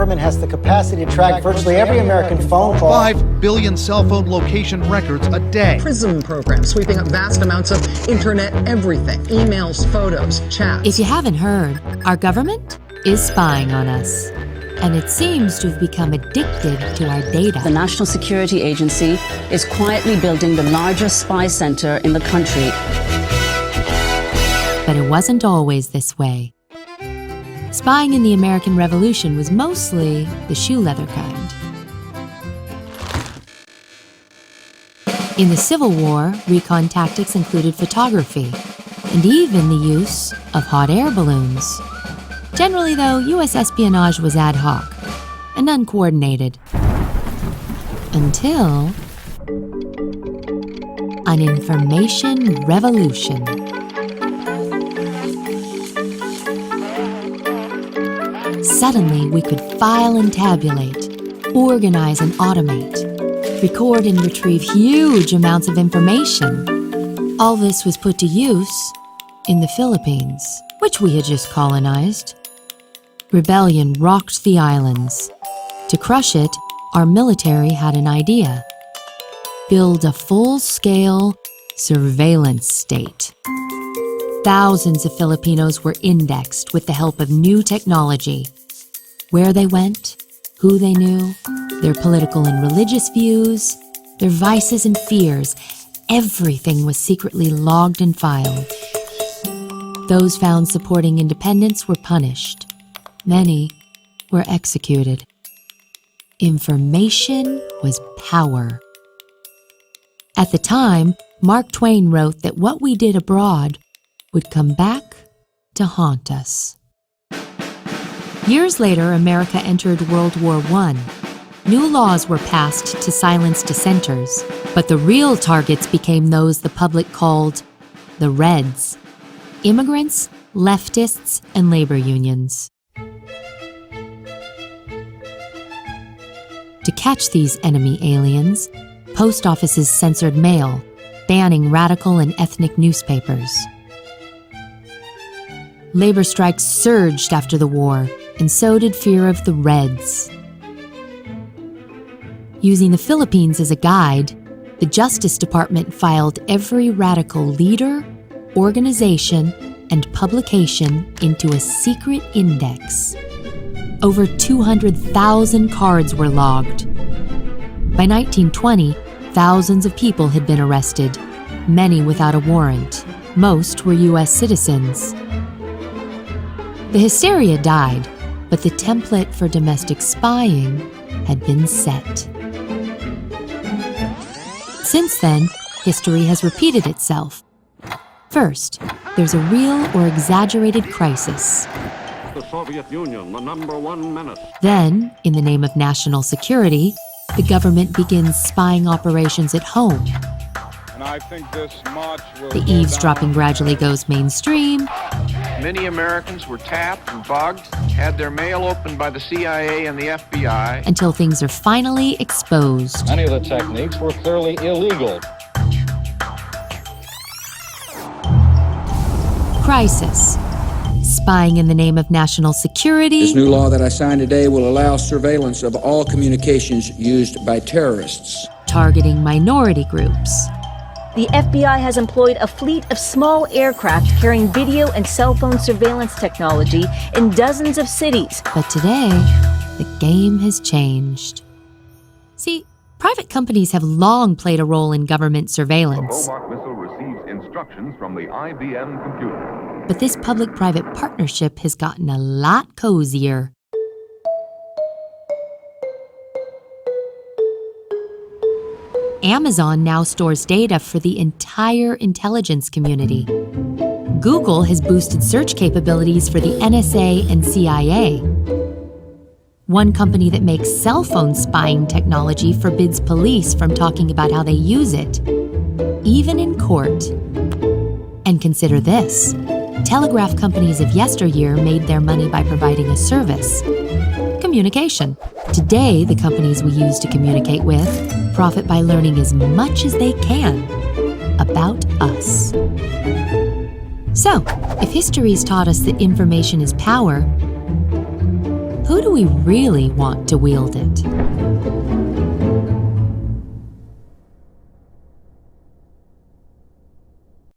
government has the capacity to track virtually every American phone call. 5 billion cell phone location records a day. PRISM program sweeping up vast amounts of internet everything, emails, photos, chats. If you haven't heard, our government is spying on us. And it seems to have become addicted to our data. The National Security Agency is quietly building the largest spy center in the country. But it wasn't always this way. Spying in the American Revolution was mostly the shoe leather kind. In the Civil War, recon tactics included photography and even the use of hot air balloons. Generally, though, U.S. espionage was ad hoc and uncoordinated. Until an information revolution. Suddenly, we could file and tabulate, organize and automate, record and retrieve huge amounts of information. All this was put to use in the Philippines, which we had just colonized. Rebellion rocked the islands. To crush it, our military had an idea: build a full-scale surveillance state. Thousands of Filipinos were indexed with the help of new technology. Where they went, who they knew, their political and religious views, their vices and fears, everything was secretly logged and filed. Those found supporting independence were punished. Many were executed. Information was power. At the time, Mark Twain wrote that what we did abroad would come back to haunt us. Years later, America entered World War I. New laws were passed to silence dissenters, but the real targets became those the public called the Reds: immigrants, leftists, and labor unions. To catch these enemy aliens, post offices censored mail, banning radical and ethnic newspapers. Labor strikes surged after the war, and so did fear of the Reds. Using the Philippines as a guide, the Justice Department filed every radical leader, organization, and publication into a secret index. Over 200,000 cards were logged. By 1920, thousands of people had been arrested, many without a warrant. Most were U.S. citizens. The hysteria died, but the template for domestic spying had been set. Since then, history has repeated itself. First, there's a real or exaggerated crisis. The Soviet Union, the #1 menace. Then, in the name of national security, the government begins spying operations at home. And I think this march will The eavesdropping gradually goes mainstream. Many Americans were tapped and bugged, had their mail opened by the CIA and the FBI. Until things are finally exposed. Many of the techniques were clearly illegal. Crisis. Spying in the name of national security. This new law that I signed today will allow surveillance of all communications used by terrorists. Targeting minority groups. The FBI has employed a fleet of small aircraft carrying video and cell phone surveillance technology in dozens of cities. But today, the game has changed. See, private companies have long played a role in government surveillance. The Hobart missile receives instructions from the IBM computer. But this public-private partnership has gotten a lot cozier. Amazon now stores data for the entire intelligence community. Google has boosted search capabilities for the NSA and CIA. One company that makes cell phone spying technology forbids police from talking about how they use it, even in court. And consider this. Telegraph companies of yesteryear made their money by providing a service: communication. Today, the companies we use to communicate with profit by learning as much as they can about us. So, if history's taught us that information is power, who do we really want to wield it?